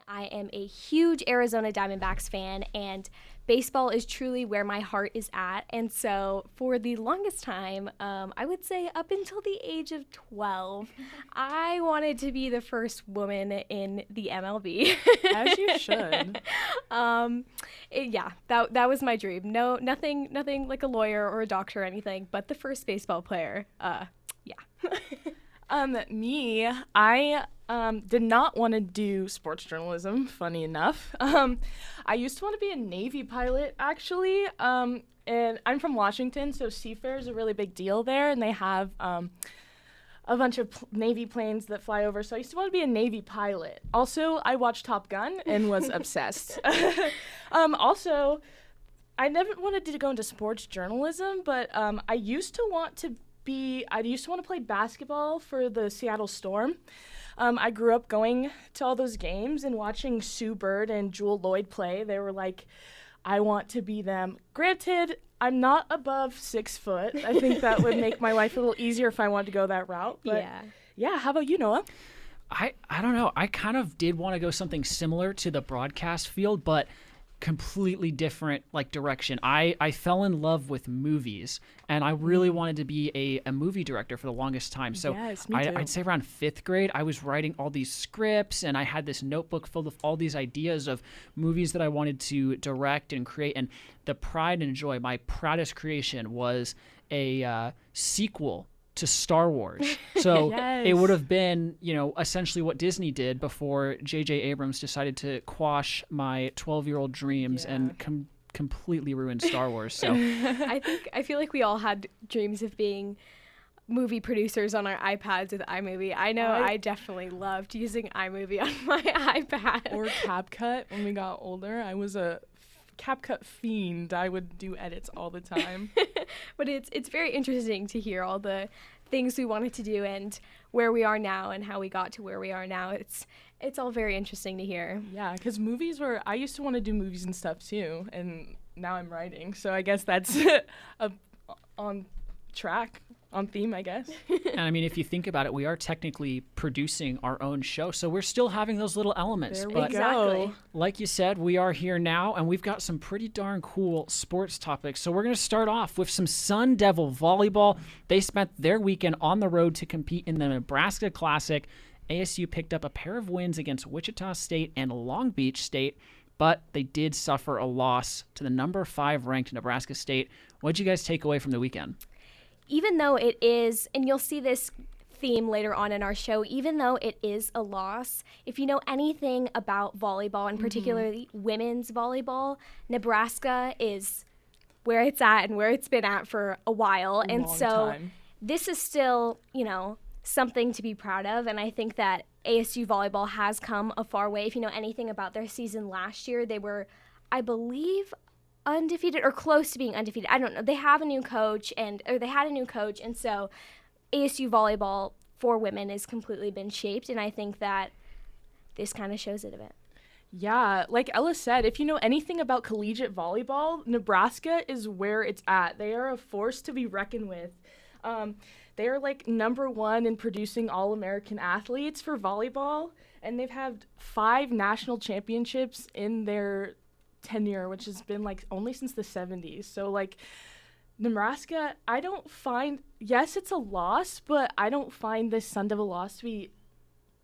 I am a huge Arizona Diamondbacks fan, and baseball is truly where my heart is at. And so for the longest time, I would say up until the age of 12, I wanted to be the first woman in the MLB. As you should. That was my dream. Nothing like a lawyer or a doctor or anything, but the first baseball player. Me, I did not want to do sports journalism, funny enough. I used to want to be a Navy pilot, actually. And I'm from Washington, so seafair is a really big deal there, and they have a bunch of Navy planes that fly over. So I used to want to be a Navy pilot. Also, I watched Top Gun and was obsessed. Also, I never wanted to go into sports journalism, but I used to want to play basketball for the Seattle Storm. I grew up going to all those games and watching Sue Bird and Jewel Lloyd play. They were like, I want to be them. Granted, I'm not above 6 foot. I think that would make my life a little easier if I wanted to go that route. But yeah, how about you, Noah? I don't know. I kind of did want to go something similar to the broadcast field, but completely different direction. I fell in love with movies, and I really wanted to be a movie director for the longest time. So yes, me too. I'd say around 5th grade, I was writing all these scripts, and I had this notebook filled with all these ideas of movies that I wanted to direct and create. And the pride and joy, my proudest creation was a sequel to Star Wars. So Yes. It would have been, essentially what Disney did before J.J. Abrams decided to quash my 12-year-old dreams and completely ruin Star Wars. So I feel like we all had dreams of being movie producers on our iPads with iMovie. I know I definitely loved using iMovie on my iPad. Or CapCut when we got older. I was a CapCut fiend. I would do edits all the time. But it's very interesting to hear all the things we wanted to do and where we are now and how we got to where we are now. It's all very interesting to hear. Yeah, because I used to want to do movies and stuff too, and now I'm writing. So I guess that's on track, on theme, I guess. And I mean, if you think about it, we are technically producing our own show, so we're still having those little elements. There we But go. like you said, we are here now, and we've got some pretty darn cool sports topics. So we're going to start off with some Sun Devil Volleyball. They spent their weekend on the road to compete in the Nebraska Classic. ASU picked up a pair of wins against Wichita State and Long Beach State, but they did suffer a loss to the number 5 ranked Nebraska State. What did you guys take away from the weekend? Even though it is, and you'll see this theme later on in our show, even though it is a loss, if you know anything about volleyball, and particularly women's volleyball, Nebraska is where it's at and where it's been at for a while. And Long so time. this is still, something to be proud of. And I think that ASU volleyball has come a far way. If you know anything about their season last year, they were, I believe, undefeated or close to being undefeated. I don't know. They had a new coach, and so ASU volleyball for women has completely been shaped, and I think that this kind of shows it a bit. Yeah, like Ella said, if you know anything about collegiate volleyball, Nebraska is where it's at. They are a force to be reckoned with. They are number 1 in producing All-American athletes for volleyball, and they've had 5 national championships in their tenure, which has been only since the 70s. So Nebraska, yes, it's a loss, but I don't find this Sun Devil loss to be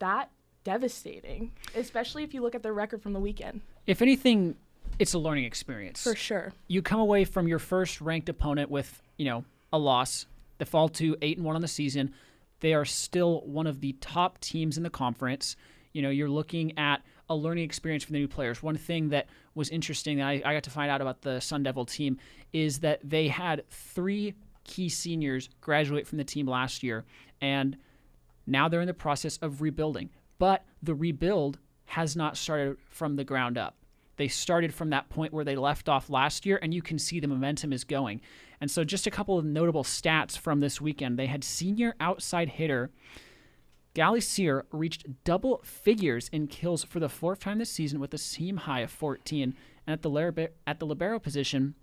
that devastating, especially if you look at their record from the weekend. If anything, it's a learning experience. For sure. You come away from your first ranked opponent with, a loss. They fall to 8-1 on the season. They are still one of the top teams in the conference. You're looking at a learning experience for the new players. One thing that was interesting that I got to find out about the Sun Devil team is that they had 3 key seniors graduate from the team last year, and now they're in the process of rebuilding. But the rebuild has not started from the ground up. They started from that point where they left off last year, and you can see the momentum is going. And so just a couple of notable stats from this weekend. They had senior outside hitter Gally Sear reached double figures in kills for the 4th time this season with a team high of 14. And at the libero position,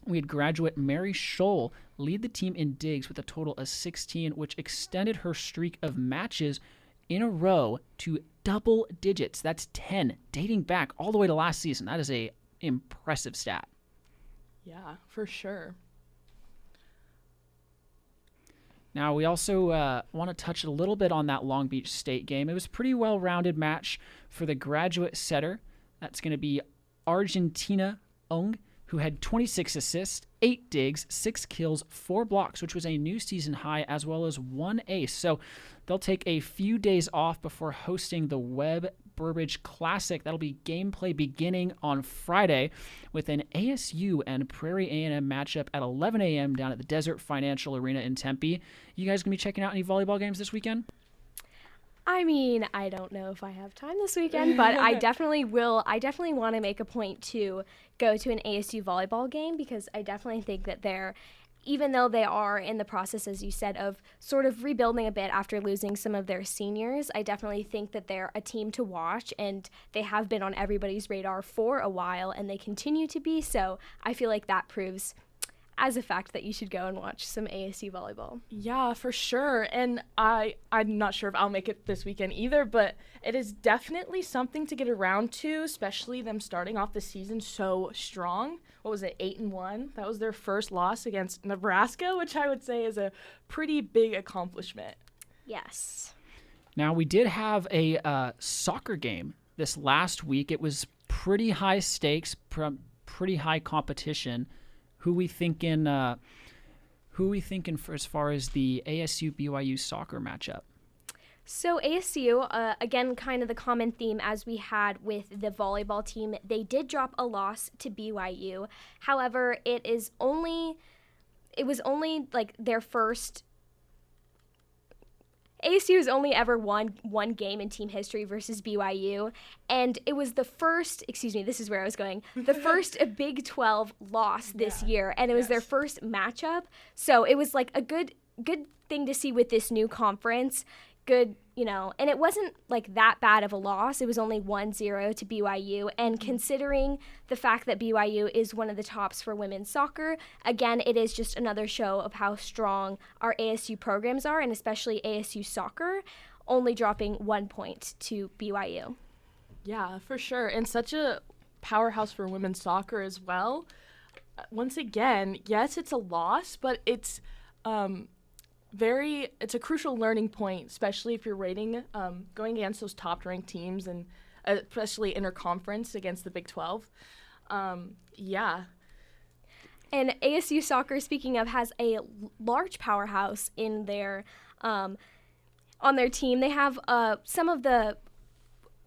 we had graduate Mary Scholl lead the team in digs with a total of 16, which extended her streak of matches in a row to double digits. That's 10, dating back all the way to last season. That is a impressive stat. Yeah, for sure. Now, we also want to touch a little bit on that Long Beach State game. It was a pretty well-rounded match for the graduate setter. That's going to be Argentina Ong, who had 26 assists, 8 digs, 6 kills, 4 blocks, which was a new season high, as well as 1 ace. So they'll take a few days off before hosting the Webb Burbage Classic. That'll be gameplay beginning on Friday with an ASU and Prairie A&M matchup at 11 a.m. down at the Desert Financial Arena in Tempe. You guys going to be checking out any volleyball games this weekend? I mean, I don't know if I have time this weekend, but I definitely will. I definitely want to make a point to go to an ASU volleyball game because I definitely think that even though they are in the process, as you said, of sort of rebuilding a bit after losing some of their seniors, I definitely think that they're a team to watch, and they have been on everybody's radar for a while, and they continue to be. So I feel like that proves as a fact that you should go and watch some ASU volleyball. Yeah, for sure. And I'm not sure if I'll make it this weekend either, but it is definitely something to get around to, especially them starting off the season so strong. What was it, 8-1? That was their first loss against Nebraska, which I would say is a pretty big accomplishment. Yes. Now, we did have a soccer game this last week. It was pretty high stakes, pretty high competition. Who we thinking for as far as the ASU BYU soccer matchup? So ASU, again, kind of the common theme as we had with the volleyball team, they did drop a loss to BYU. However, it was only like their first. ASU has only ever won one game in team history versus BYU, and it was the first, this is where I was going, the first Big 12 loss this year, and it was their first matchup, so it was like a good thing to see with this new conference. Good, and it wasn't like that bad of a loss. It was only 1-0 to BYU, and considering the fact that BYU is one of the tops for women's soccer, again, it is just another show of how strong our ASU programs are, and especially ASU soccer, only dropping 1 point to BYU. Yeah, for sure, and such a powerhouse for women's soccer as well. Once again, yes, it's a loss, but it's it's a crucial learning point, especially if you're rating going against those top-ranked teams and especially interconference against the Big 12. Yeah. And ASU soccer, speaking of, has a large powerhouse in their on their team. They have some of the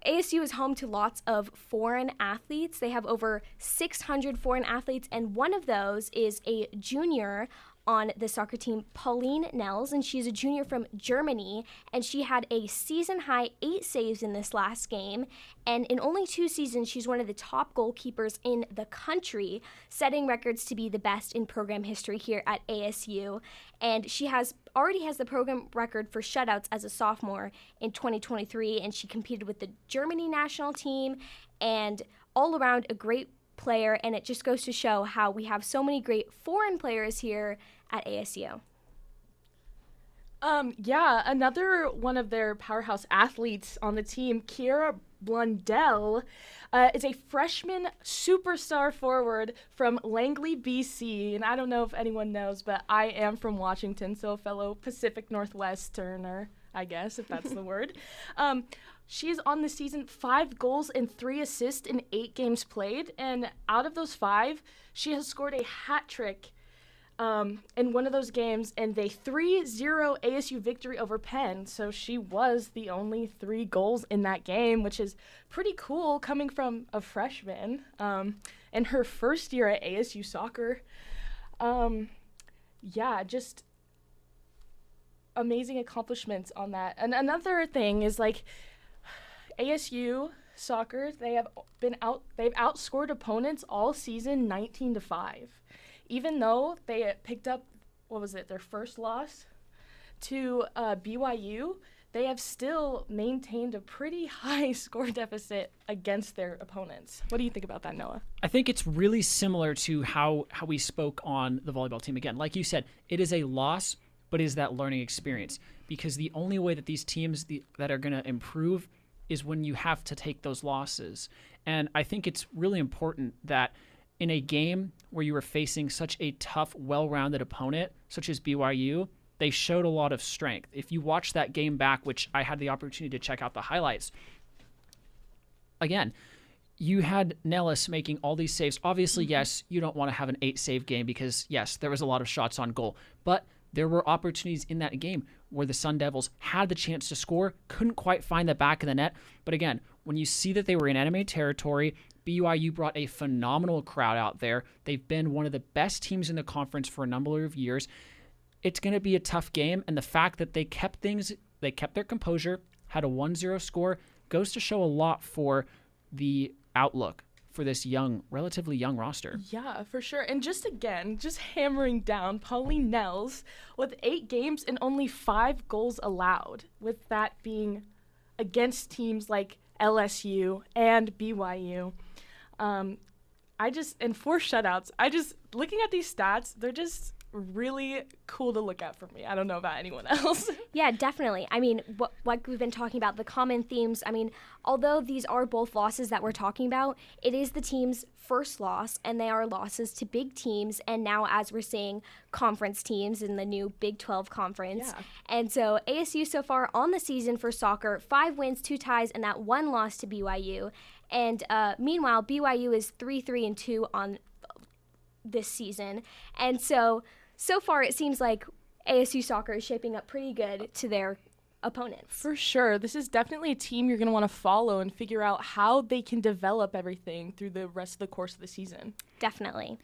ASU is home to lots of foreign athletes. They have over 600 foreign athletes, and one of those is a junior on the soccer team, Pauline Nels, and she's a junior from Germany, and she had a season-high 8 saves in this last game, and in only 2 seasons, she's one of the top goalkeepers in the country, setting records to be the best in program history here at ASU, and she already has the program record for shutouts as a sophomore in 2023, and she competed with the Germany national team, and all around a great player, and it just goes to show how we have so many great foreign players here at ASU. Yeah, another one of their powerhouse athletes on the team, Kiera Blundell, is a freshman superstar forward from Langley, BC, and I don't know if anyone knows, but I am from Washington, so a fellow Pacific Northwesterner, I guess, if that's the word. She is on the season 5 goals and 3 assists in 8 games played, and out of those 5, she has scored a hat trick in one of those games, and a 3-0 ASU victory over Penn. So she was the only 3 goals in that game, which is pretty cool coming from a freshman in her first year at ASU soccer. Yeah, just amazing accomplishments on that. And another thing is like ASU soccer, they've outscored opponents all season 19-5. Even though they picked up, their first loss to BYU, they have still maintained a pretty high score deficit against their opponents. What do you think about that, Noah? I think it's really similar to how we spoke on the volleyball team. Again, like you said, it is a loss, but it is that learning experience. Because the only way that these teams that are going to improve is when you have to take those losses. And I think it's really important that in a game where you were facing such a tough, well-rounded opponent, such as BYU, they showed a lot of strength. If you watch that game back, which I had the opportunity to check out the highlights, again, you had Nellis making all these saves. Obviously, yes, you don't want to have an 8-save game because, yes, there was a lot of shots on goal. But there were opportunities in that game where the Sun Devils had the chance to score, couldn't quite find the back of the net. But again, when you see that they were in enemy territory, BYU brought a phenomenal crowd out there. They've been one of the best teams in the conference for a number of years. It's going to be a tough game, and the fact that they kept their composure, had a 1-0 score, goes to show a lot for the outlook for this relatively young roster. Yeah, for sure. And just hammering down Pauline Nels with 8 games and only 5 goals allowed, with that being against teams like LSU and BYU. And 4 shutouts. Looking at these stats, they're just really cool to look at for me. I don't know about anyone else. Yeah, definitely. I mean, like we've been talking about, the common themes. I mean, although these are both losses that we're talking about, it is the team's first loss, and they are losses to big teams. And now, as we're seeing, conference teams in the new Big 12 conference. Yeah. And so ASU so far on the season for soccer, 5 wins, 2 ties, and that 1 loss to BYU. And meanwhile, BYU is 3-3-2 on this season. And so far it seems like ASU soccer is shaping up pretty good to their opponents. For sure. This is definitely a team you're going to want to follow and figure out how they can develop everything through the rest of the course of the season. Definitely.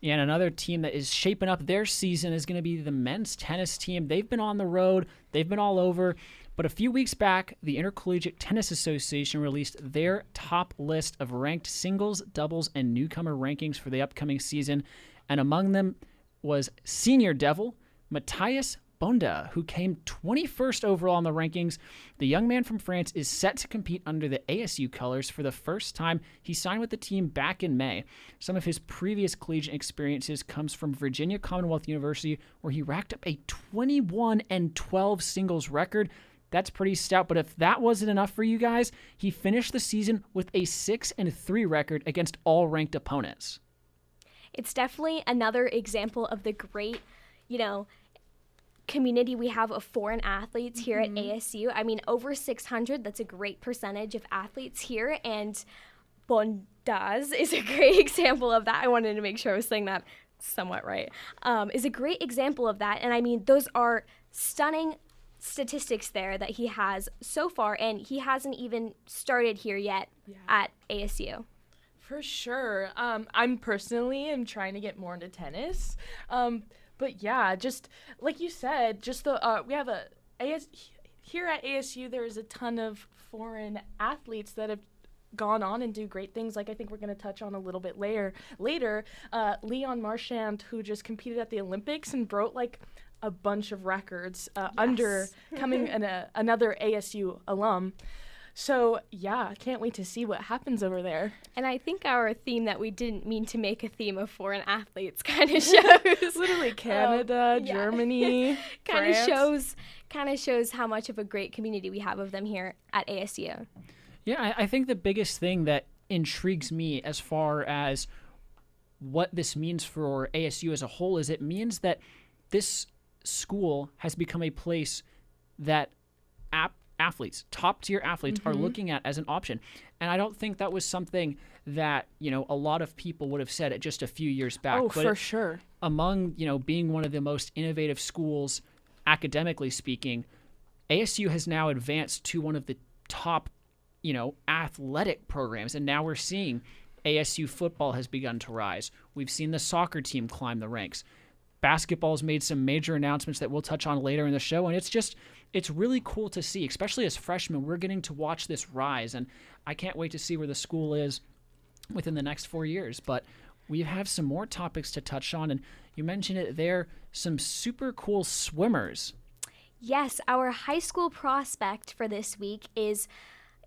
And another team that is shaping up their season is going to be the men's tennis team. They've been on the road. They've been all over. But a few weeks back, the Intercollegiate Tennis Association released their top list of ranked singles, doubles, and newcomer rankings for the upcoming season. And among them was Senior Devil, Matthias Bonda, who came 21st overall in the rankings. The young man from France is set to compete under the ASU colors for the first time. He signed with the team back in May. Some of his previous collegiate experiences comes from Virginia Commonwealth University, where he racked up a 21-12 singles record. That's pretty stout, but if that wasn't enough for you guys, he finished the season with a 6-3 record against all ranked opponents. It's definitely another example of the great, community we have of foreign athletes here at ASU. I mean, over 600, that's a great percentage of athletes here, and Bondas is a great example of that. I wanted to make sure I was saying that somewhat right. Is a great example of that, and I mean, those are stunning statistics there that he has so far, and he hasn't even started here yet at ASU. For sure. I'm personally trying to get more into tennis. But yeah, just like you said, we have here at ASU, there is a ton of foreign athletes that have gone on and do great things. Like I think we're going to touch on a little bit later. Leon Marchand, who just competed at the Olympics and broke like a bunch of records under coming another ASU alum. So, yeah, can't wait to see what happens over there. And I think our theme that we didn't mean to make a theme of foreign athletes kind of shows. Literally Canada, Germany, kind of shows how much of a great community we have of them here at ASU. Yeah, I think the biggest thing that intrigues me as far as what this means for ASU as a whole is it means that this school has become a place that top-tier athletes are looking at as an option. And I don't think that was something that, a lot of people would have said it just a few years back. Oh, for sure. Among, being one of the most innovative schools, academically speaking, ASU has now advanced to one of the top, athletic programs. And now we're seeing ASU football has begun to rise. We've seen the soccer team climb the ranks. Basketball's made some major announcements that we'll touch on later in the show, and it's really cool to see, especially as freshmen. We're getting to watch this rise, and I can't wait to see where the school is within the next 4 years. But we have some more topics to touch on, and you mentioned it there, some super cool swimmers. Yes, our high school prospect for this week is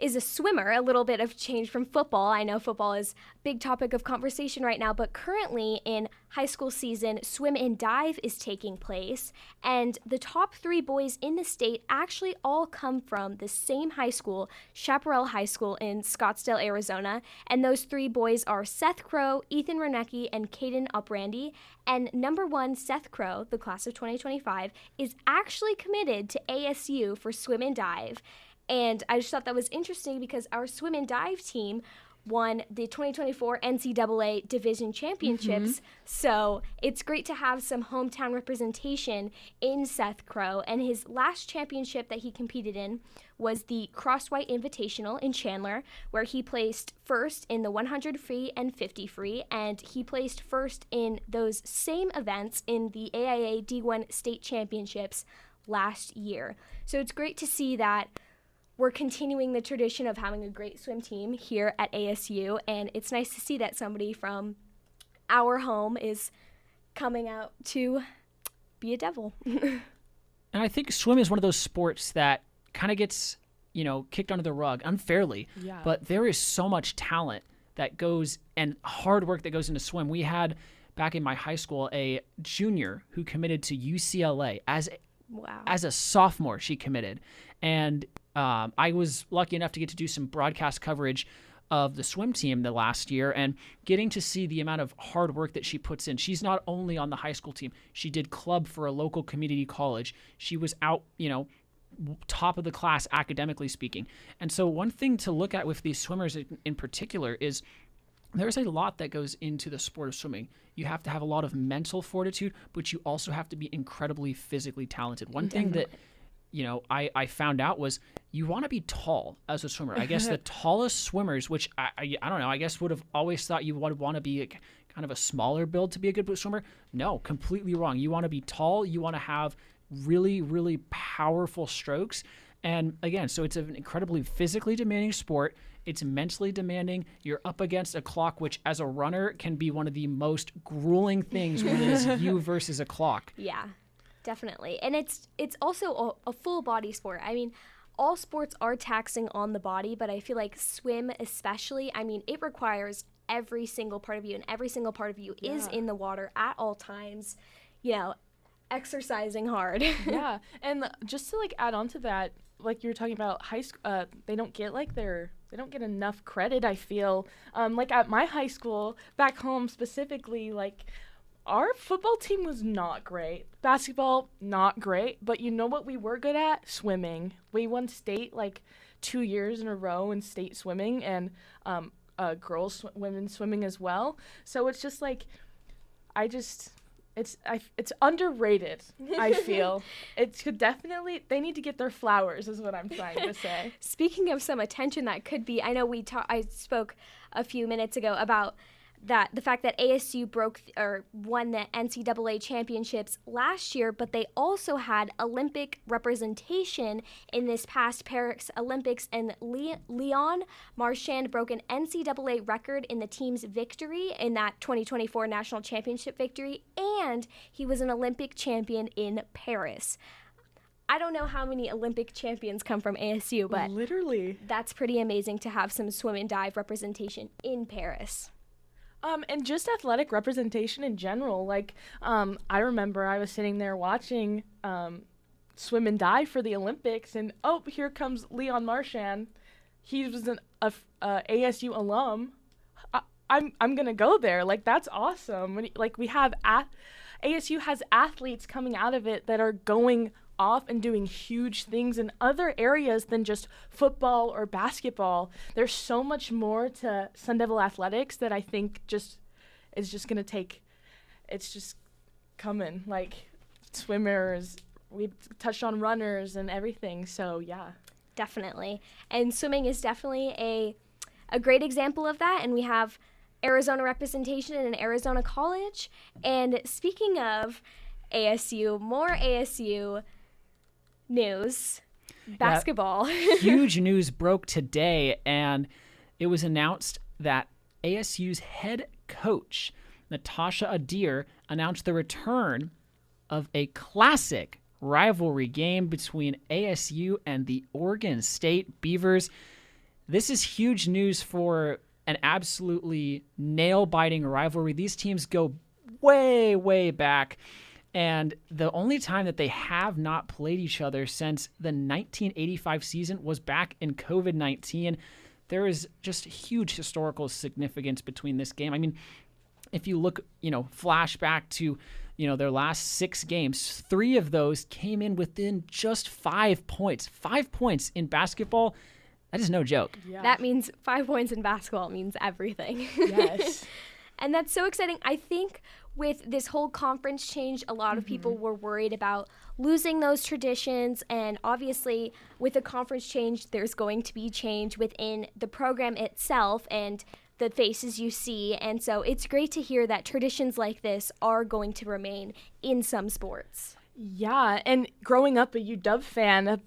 is a swimmer. A little bit of change from football. I know football is a big topic of conversation right now, but currently in high school season, swim and dive is taking place, and the top 3 boys in the state actually all come from the same high school, Chaparral High School in Scottsdale, Arizona, and those 3 boys are Seth Crow, Ethan Renecki, and Caden Uprandy, and number 1, Seth Crow, the class of 2025, is actually committed to ASU for swim and dive. And I just thought that was interesting because our swim and dive team won the 2024 NCAA Division Championships. So it's great to have some hometown representation in Seth Crow. And his last championship that he competed in was the Cross-White Invitational in Chandler, where he placed first in the 100 free and 50 free. And he placed first in those same events in the AIA D1 State Championships last year. So it's great to see that we're continuing the tradition of having a great swim team here at ASU, and it's nice to see that somebody from our home is coming out to be a Devil. And I think swim is one of those sports that kind of gets, kicked under the rug unfairly. Yeah. But there is so much talent that goes and hard work that goes into swim. We had back in my high school a junior who committed to UCLA as a sophomore. She committed, and I was lucky enough to get to do some broadcast coverage of the swim team the last year and getting to see the amount of hard work that she puts in. She's not only on the high school team, she did club for a local community college. She was out, top of the class academically speaking. And so one thing to look at with these swimmers in particular is there's a lot that goes into the sport of swimming. You have to have a lot of mental fortitude, but you also have to be incredibly physically talented. One thing that I found out was you want to be tall as a swimmer. I guess the tallest swimmers, which I don't know, I guess would have always thought you would want to be kind of a smaller build to be a good swimmer. No, completely wrong. You want to be tall. You want to have really, really powerful strokes. And again, so it's an incredibly physically demanding sport. It's mentally demanding. You're up against a clock, which as a runner can be one of the most grueling things when it is you versus a clock. Yeah. Definitely. And it's also a full body sport. I mean, all sports are taxing on the body, but I feel like swim especially, it requires every single part of you, and every single part of you is in the water at all times, exercising hard. Yeah. And just to add on to that, like you were talking about high school, they don't get enough credit, I feel. At my high school, back home specifically, our football team was not great. Basketball, not great. But you know what we were good at? Swimming. We won state 2 years in a row in state swimming, and women's swimming as well. So it's just it's underrated, I feel. It could definitely, they need to get their flowers is what I'm trying to say. Speaking of some attention that could be, I know I spoke a few minutes ago about the fact that ASU won the NCAA championships last year, but they also had Olympic representation in this past Paris Olympics, and Leon Marchand broke an NCAA record in the team's victory in that 2024 national championship victory, and he was an Olympic champion in Paris. I don't know how many Olympic champions come from ASU, but literally, that's pretty amazing to have some swim and dive representation in Paris. And just athletic representation in general. I remember I was sitting there watching swim and dive for the Olympics, and here comes Leon Marchand. He was an ASU alum. I'm gonna go there. That's awesome. We have ASU has athletes coming out of it that are going off and doing huge things in other areas than just football or basketball. There's so much more to Sun Devil athletics that I think it's just coming. Swimmers, we touched on runners and everything, so yeah. Definitely. And swimming is definitely a great example of that, and we have Arizona representation in an Arizona college. And speaking of ASU, more ASU news, basketball. Huge news broke today, and it was announced that ASU's head coach, Natasha Adair, announced the return of a classic rivalry game between ASU and the Oregon State Beavers. this is huge news for an absolutely nail-biting rivalry. These teams go way, way back. And the only time that they have not played each other since the 1985 season was back in COVID-19. There is just huge historical significance between this game. I mean, if you look, flashback to, their last 6 games, 3 of those came in within just 5 points. 5 points in basketball, that is no joke. Yeah. That means 5 points in basketball means everything. Yes. And that's so exciting. I think with this whole conference change, a lot of people were worried about losing those traditions. And obviously, with the conference change, there's going to be change within the program itself and the faces you see. And so it's great to hear that traditions like this are going to remain in some sports. Yeah, and growing up a UW fan,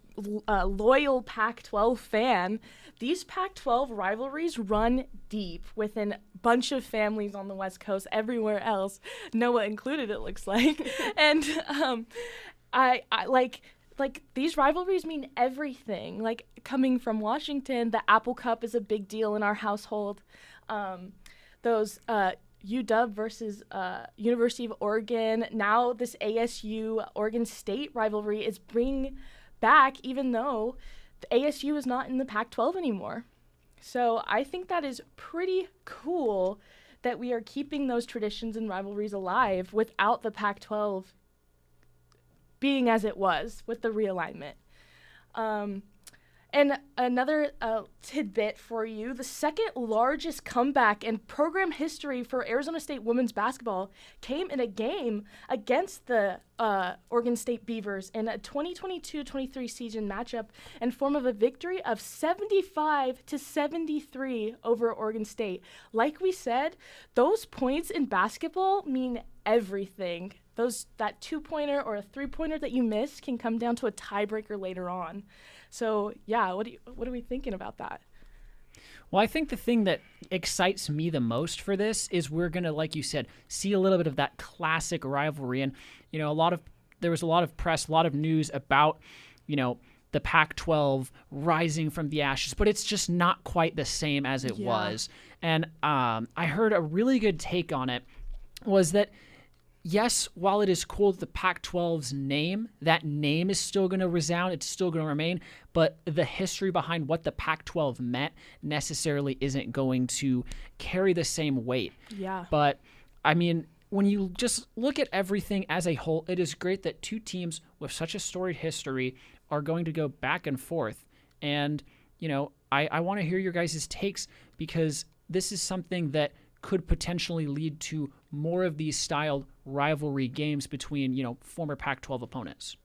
a loyal Pac-12 fan, these Pac-12 rivalries run deep within a bunch of families on the West Coast, everywhere else, Noah included, it looks like. And I like these rivalries mean everything. Like, coming from Washington, the Apple Cup is a big deal in our household. Those UW versus University of Oregon. Now this ASU Oregon State rivalry is bringing back, even though the ASU is not in the Pac-12 anymore. So I think that is pretty cool that we are keeping those traditions and rivalries alive without the Pac-12 being as it was with the realignment. And another tidbit for you, the second largest comeback in program history for Arizona State women's basketball came in a game against the Oregon State Beavers in a 2022-23 season matchup in form of a victory of 75-73 over Oregon State. Like we said, those points in basketball mean everything. That 2-pointer or a 3-pointer that you miss can come down to a tiebreaker later on. So, yeah, what are we thinking about that? Well, I think the thing that excites me the most for this is we're going to, like you said, see a little bit of that classic rivalry. And, there was a lot of press, a lot of news about, the Pac-12 rising from the ashes, but it's just not quite the same as it was. And I heard a really good take on it was that, yes, while it is cool that the Pac-12's name, that name is still going to resound, it's still going to remain, but the history behind what the Pac-12 meant necessarily isn't going to carry the same weight. Yeah. But, I mean, when you just look at everything as a whole, it is great that 2 teams with such a storied history are going to go back and forth. And, I want to hear your guys' takes because this is something that could potentially lead to more of these styled rivalry games between, former Pac-12 opponents.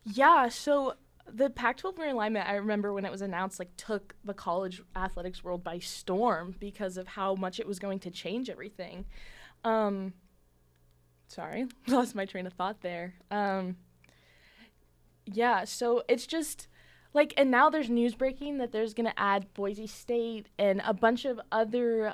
Yeah, so the Pac-12 realignment, I remember when it was announced, took the college athletics world by storm because of how much it was going to change everything. Sorry, lost my train of thought there. Yeah, so it's just and now there's news breaking that there's going to add Boise State and a bunch of other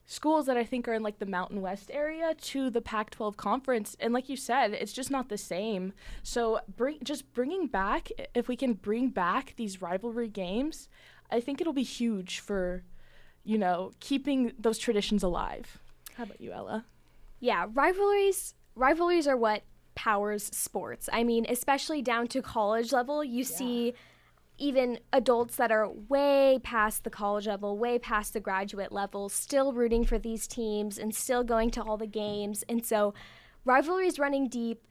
schools that I think are in the Mountain West area to the Pac-12 conference. And like you said, it's just not the same. So bringing back, if we can bring back these rivalry games, I think it'll be huge for, keeping those traditions alive. How about you, Ella? Yeah, rivalries are what powers sports. I mean, especially down to college level, you see even adults that are way past the college level, way past the graduate level, still rooting for these teams and still going to all the games. And so rivalries running deep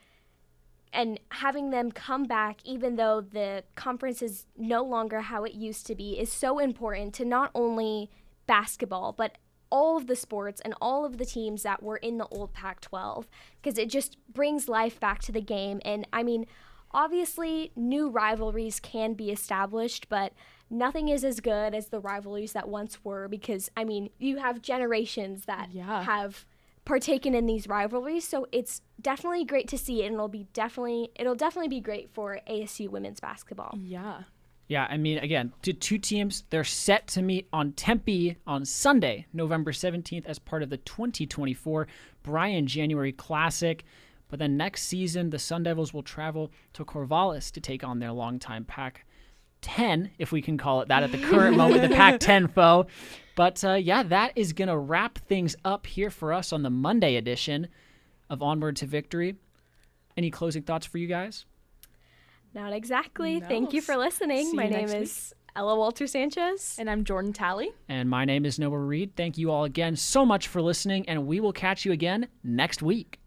and having them come back, even though the conference is no longer how it used to be, is so important to not only basketball, but all of the sports and all of the teams that were in the old Pac-12, because it just brings life back to the game. And I mean, obviously, new rivalries can be established, but nothing is as good as the rivalries that once were because, I mean, you have generations that have partaken in these rivalries, so it's definitely great to see, and it'll definitely be great for ASU women's basketball. Yeah. Yeah, I mean, again, to 2 teams, they're set to meet on Tempe on Sunday, November 17th, as part of the 2024 Bryan January Classic. But then next season, the Sun Devils will travel to Corvallis to take on their longtime Pac-10, if we can call it that at the current moment, the Pac-10 foe. But yeah, that is going to wrap things up here for us on the Monday edition of Onward to Victory. Any closing thoughts for you guys? Not exactly. No. Thank you for listening. See My you name next is Ella Wolter-Sánchez. And I'm Jordan Talley. And my name is Noah Reed. Thank you all again so much for listening, and we will catch you again next week.